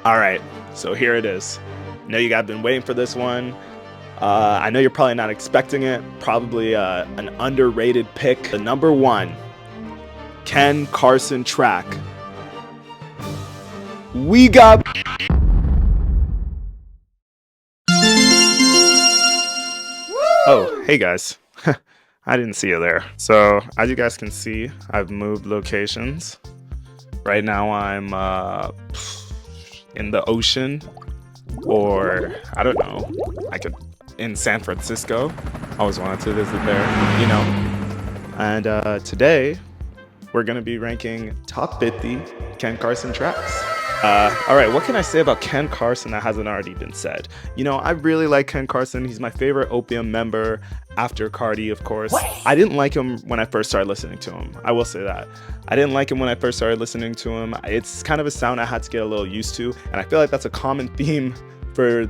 All right, so here it is. I know you guys been waiting for this one. I know you're probably not expecting it. Probably an underrated pick. The number one Ken Carson track. We got. Oh, hey guys. I didn't see you there. So, as you guys can see, I've moved locations. Right now, I'm in the ocean, or I don't know. I could in San Francisco. I always wanted to visit there, you know. And today, we're gonna be ranking top 50 Ken Carson tracks. All right, what can I say about Ken Carson that hasn't already been said? You know, I really like Ken Carson. He's my favorite Opium member after Cardi, of course. What? I didn't like him when I first started listening to him. I will say that. I didn't like him when I first started listening to him. It's kind of a sound I had to get a little used to, and I feel like that's a common theme for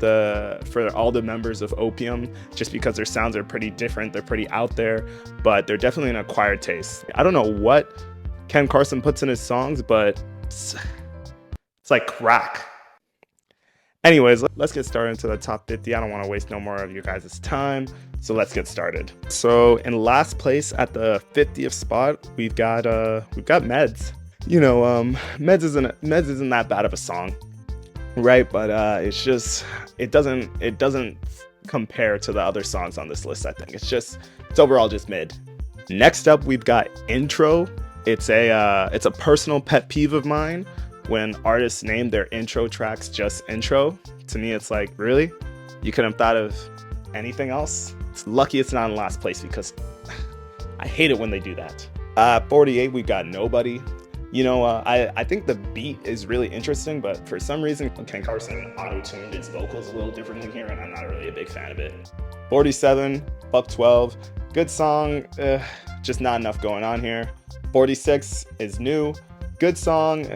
all the members of Opium, just because their sounds are pretty different. They're pretty out there, but they're definitely an acquired taste. I don't know what Ken Carson puts in his songs, but it's like crack. Anyways, let's get started into the top 50. I don't want to waste no more of you guys' time, so let's get started. So in last place at the 50th spot, we've got Meds. You know, Meds isn't that bad of a song, right? But it doesn't compare to the other songs on this list. I think it's overall just mid. Next up, we've got Intro. It's a personal pet peeve of mine when artists name their intro tracks just Intro. To me, it's like, really? You couldn't have thought of anything else? It's lucky it's not in last place, because I hate it when they do that. 48, we got Nobody. You know, I think the beat is really interesting, but for some reason, Ken Carson auto-tuned his vocals a little differently here, and I'm not really a big fan of it. 47, Buck 12, good song, just not enough going on here. 46 is new. Good song,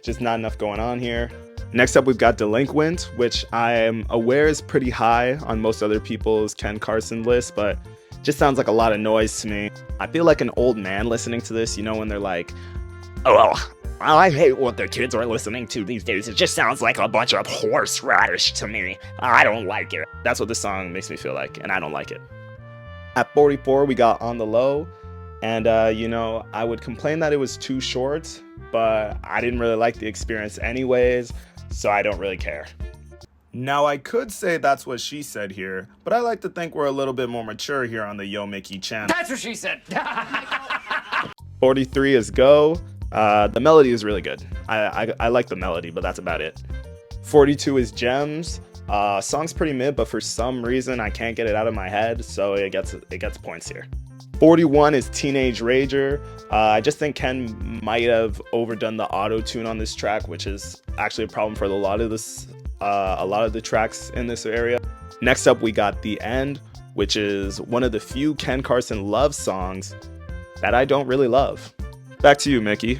just not enough going on here. Next up, we've got Delinquent, which I am aware is pretty high on most other people's Ken Carson list, but just sounds like a lot of noise to me. I feel like an old man listening to this, you know, when they're like, oh, well, I hate what the kids are listening to these days. It just sounds like a bunch of horseradish to me. I don't like it. That's what this song makes me feel like, and I don't like it. At 44, we got On the Low. And, you know, I would complain that it was too short, but I didn't really like the experience anyways, so I don't really care. Now, I could say that's what she said here, but I like to think we're a little bit more mature here on the Yo Mickey channel. That's what she said. 43 is Go. The melody is really good. I like the melody, but that's about it. 42 is Gems. Song's pretty mid, but for some reason I can't get it out of my head, so it gets points here. 41 is Teenage Rager. I just think Ken might have overdone the auto-tune on this track, which is actually a problem for a lot of the tracks in this area. Next up, we got The End, which is one of the few Ken Carson love songs that I don't really love. Back to you, Mickey.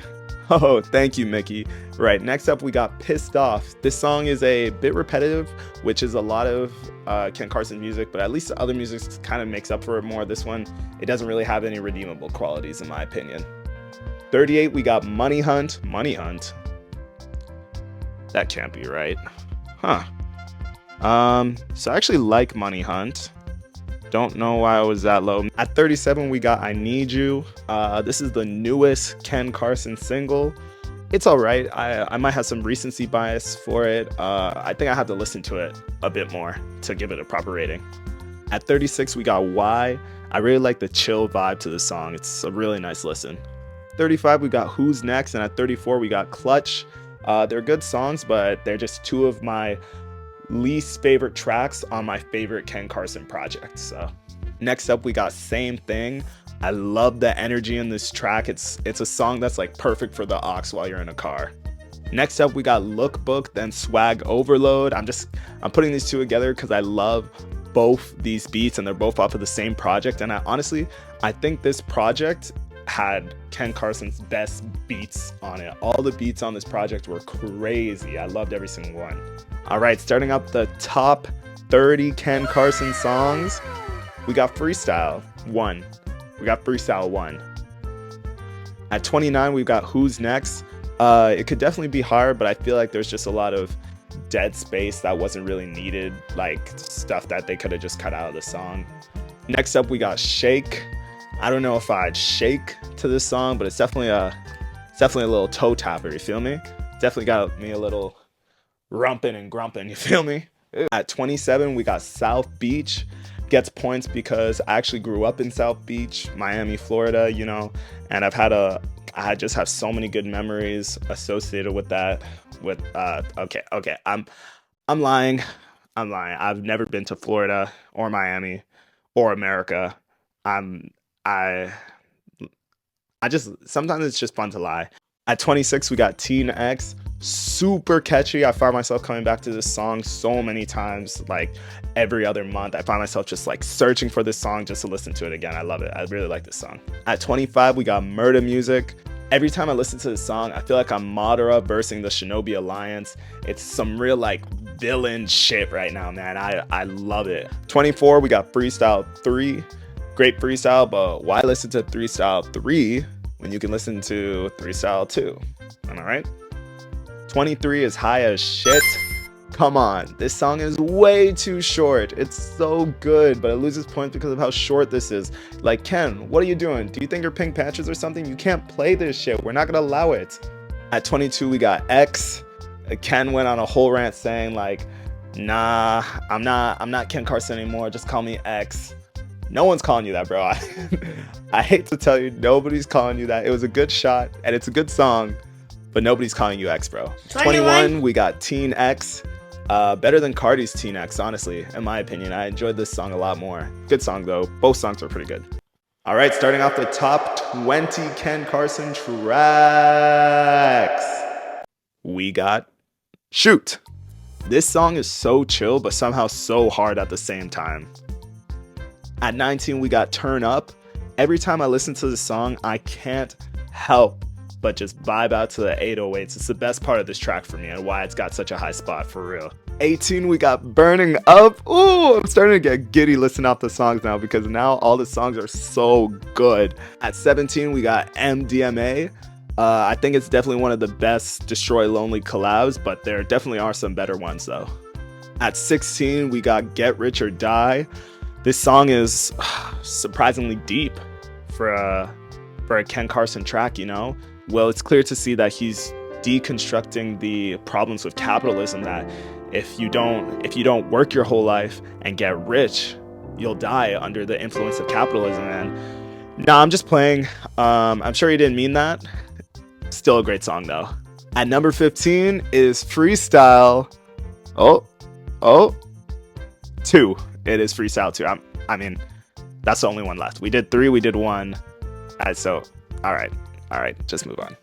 Oh, thank you, Mickey. Right, next up we got Pissed Off. This song is a bit repetitive, which is a lot of Ken Carson music, but at least the other music kind of makes up for it more. This one, it doesn't really have any redeemable qualities in my opinion. 38, we got Money Hunt. Money Hunt. That can't be right. Huh. So I actually like Money Hunt. Don't know why I was that low. At 37, we got I Need You. This is the newest Ken Carson single. It's all right. I might have some recency bias for it. I think I have to listen to it a bit more to give it a proper rating. At 36, we got Why. I really like the chill vibe to the song. It's a really nice listen. 35, we got Who's Next. And at 34, we got Clutch. They're good songs, but they're just two of my least favorite tracks on my favorite Ken Carson project. So next up, we got Same Thing. I love the energy in this track. It's a song that's like perfect for the aux while you're in a car. Next up, we got Lookbook, then Swag Overload. I'm putting these two together because I love both these beats, and they're both off of the same project. And I think this project had Ken Carson's best beats on it. All the beats on this project were crazy. I loved every single one. All right, starting up the top 30 Ken Carson songs, we got Freestyle 1. We got Freestyle 1. At 29, we've got Who's Next. It could definitely be hard, but I feel like there's just a lot of dead space that wasn't really needed, like stuff that they could have just cut out of the song. Next up, we got Shake. I don't know if I'd shake to this song, but it's definitely a little toe tapper, you feel me? Definitely got me a little rumpin' and grumpin', you feel me? At 27, we got South Beach. Gets points because I actually grew up in South Beach, Miami, Florida, you know, and I just have so many good memories associated with that. Okay, I'm lying. I've never been to Florida or Miami or America. I just sometimes it's just fun to lie. At 26, we got Teen X. Super catchy. I find myself coming back to this song so many times, like every other month. I find myself just like searching for this song just to listen to it again. I love it. I really like this song. At 25, we got Murder Music. Every time I listen to this song, I feel like I'm Madara versing the Shinobi Alliance. It's some real like villain shit right now, man. I love it. 24, we got Freestyle 3. Great freestyle, but why listen to Freestyle 3 when you can listen to Freestyle 2? Am I right? 23 is High as Shit. Come on, this song is way too short. It's so good, but it loses points because of how short this is. Like, Ken, what are you doing? Do you think you're Pink Panthers or something? You can't play this shit. We're not gonna allow it. At 22, we got X. Ken went on a whole rant saying like, nah, I'm not Ken Carson anymore. Just call me X. No one's calling you that, bro. I hate to tell you, nobody's calling you that. It was a good shot, and it's a good song, but nobody's calling you X, bro. 21, we got Teen X. Better than Cardi's Teen X, honestly, in my opinion. I enjoyed this song a lot more. Good song, though. Both songs are pretty good. All right, starting off the top 20 Ken Carson tracks. We got Shoot. This song is so chill, but somehow so hard at the same time. At 19, we got Turn Up. Every time I listen to this song, I can't help but just vibe out to the 808s. It's the best part of this track for me and why it's got such a high spot, for real. 18, we got Burning Up. Ooh, I'm starting to get giddy listening off the songs now because now all the songs are so good. At 17, we got MDMA. I think it's definitely one of the best Destroy Lonely collabs, but there definitely are some better ones though. At 16, we got Get Rich or Die. This song is surprisingly deep for a Ken Carson track, you know? Well, it's clear to see that he's deconstructing the problems with capitalism, that if you don't work your whole life and get rich, you'll die under the influence of capitalism. And nah, I'm just playing. I'm sure he didn't mean that. Still a great song though. At number 15 is Freestyle. Oh, 2. It is Freestyle 2. I mean, that's the only one left. We did 3, we did 1. So, all right, just move on.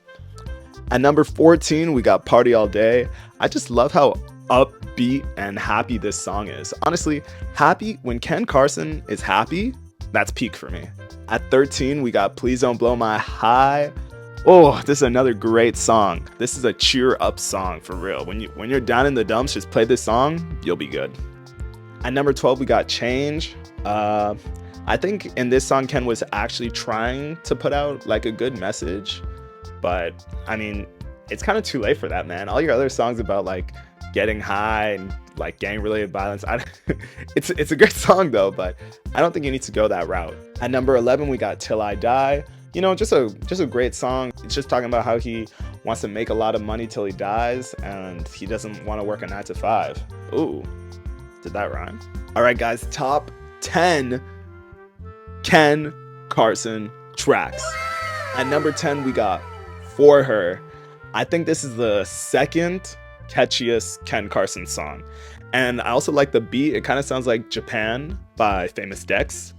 At number 14, we got Party All Day. I just love how upbeat and happy this song is. Honestly, happy, when Ken Carson is happy, that's peak for me. At 13, we got Please Don't Blow My High. Oh, this is another great song. This is a cheer up song for real. When you're down in the dumps, just play this song, you'll be good. At number 12, we got Change. I think in this song, Ken was actually trying to put out like a good message, but I mean, it's kind of too late for that, man. All your other songs about like getting high and like gang related violence, it's a great song though, but I don't think you need to go that route. At number 11, we got Till I Die. You know, just a great song. It's just talking about how he wants to make a lot of money till he dies and he doesn't want to work a 9 to 5. Ooh, did that rhyme? All right, guys, top 10 Ken Carson tracks. At number 10, we got For Her. I think this is the second catchiest Ken Carson song. And I also like the beat. It kind of sounds like Japan by Famous Dex.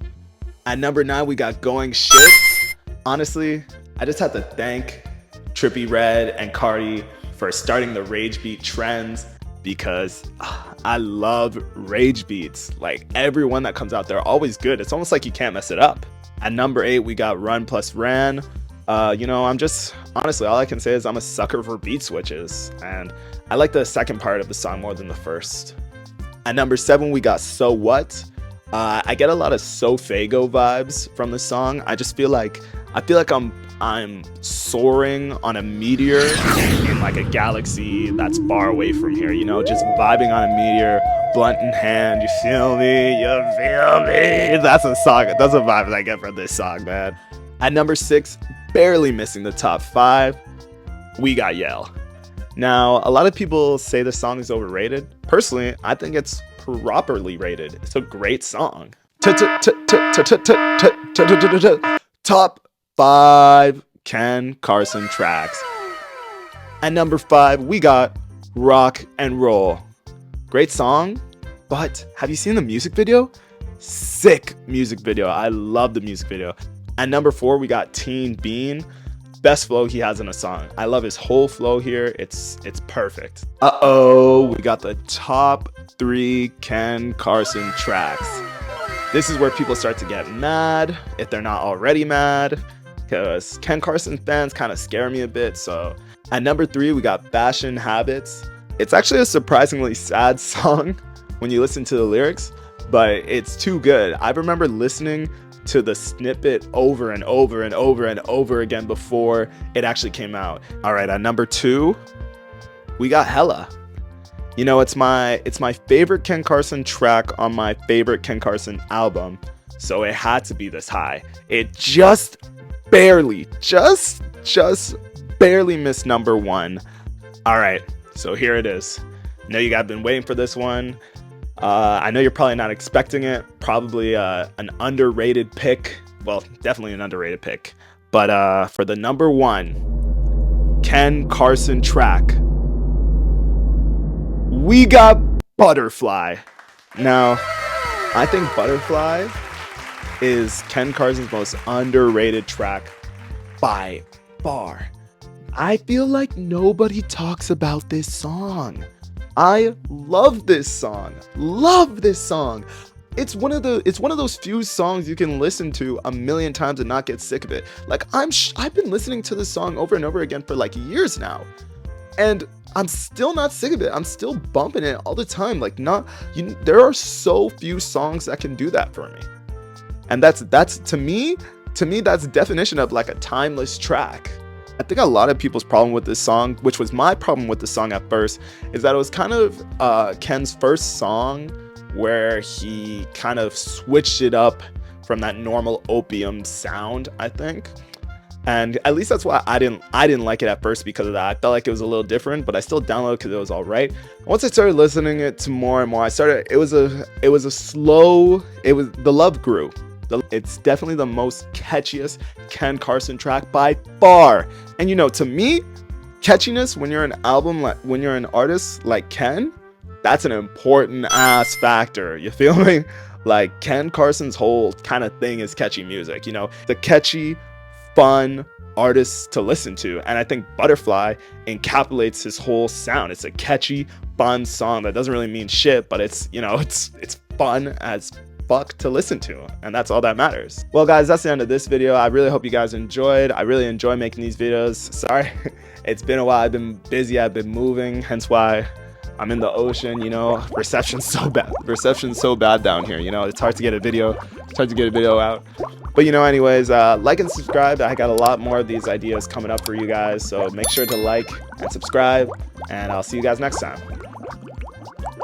At number 9, we got Going Shit. Honestly, I just have to thank Trippie Redd and Cardi for starting the rage beat trends, because I love rage beats. Like, everyone that comes out, they're always good. It's almost like you can't mess it up. At number 8, we got Run Plus Ran. You know, honestly, all I can say is I'm a sucker for beat switches, and I like the second part of the song more than the first. At number 7, we got So What. I get a lot of Sofago vibes from the song. I feel like I'm soaring on a meteor in in like a galaxy that's far away from here, you know, just vibing on a meteor, blunt in hand, you feel me? You feel me? That's a song, that's a vibe that I get from this song, man. At number 6, barely missing the top 5, we got Yell. Now, a lot of people say this song is overrated. Personally, I think it's properly rated. It's a great song. Top 5 Ken Carson tracks. At number 5, we got Rock and Roll. Great song, but have you seen the music video? Sick music video. I love the music video. At number 4, we got Teen Bean. Best flow he has in a song. I love his whole flow here. It's perfect. We got the top 3 Ken Carson tracks. This is where people start to get mad, if they're not already mad, because Ken Carson fans kind of scare me a bit. So at number 3, we got Fashion Habits. It's actually a surprisingly sad song when you listen to the lyrics, but it's too good. I remember listening to the snippet over and over and over and over again before it actually came out. All right, at number 2, we got Hella. You know, it's my favorite Ken Carson track on my favorite Ken Carson album, so it had to be this high. It just barely missed number 1. All right, so here it is. I know you guys have been waiting for this one. I know you're probably not expecting it. Probably an underrated pick. Well, definitely an underrated pick. But for the number 1 Ken Carson track, we got Butterfly. Now, I think Butterfly is Ken Carson's most underrated track by far. I feel like nobody talks about this song. I love this song. Love this song. It's one of those few songs you can listen to a million times and not get sick of it. Like I've been listening to this song over and over again for like years now, and I'm still not sick of it. I'm still bumping it all the time. Like there are so few songs that can do that for me, and that's to me that's the definition of like a timeless track. I think a lot of people's problem with this song, which was my problem with the song at first, is that it was kind of Ken's first song where he kind of switched it up from that normal opium sound, I think. And at least that's why I didn't like it at first, because of that. I felt like it was a little different, but I still downloaded it because it was all right. Once I started listening it to more and more, the love grew. It's definitely the most catchiest Ken Carson track by far. And you know, to me, catchiness when you're when you're an artist like Ken, that's an important ass factor. You feel me? Like Ken Carson's whole kind of thing is catchy music, you know, the catchy, fun artists to listen to. And I think Butterfly encapsulates his whole sound. It's a catchy, fun song that doesn't really mean shit, but it's, you know, it's fun as fuck to listen to, and that's all that matters. Well guys, that's the end of this video. I really hope you guys enjoyed. I really enjoy making these videos. Sorry it's been a while. I've been busy, I've been moving, hence why I'm in the ocean, you know. Reception's so bad down here, you know. It's hard to get a video out. But you know, anyways, like and subscribe. I got a lot more of these ideas coming up for you guys, so make sure to like and subscribe, and I'll see you guys next time.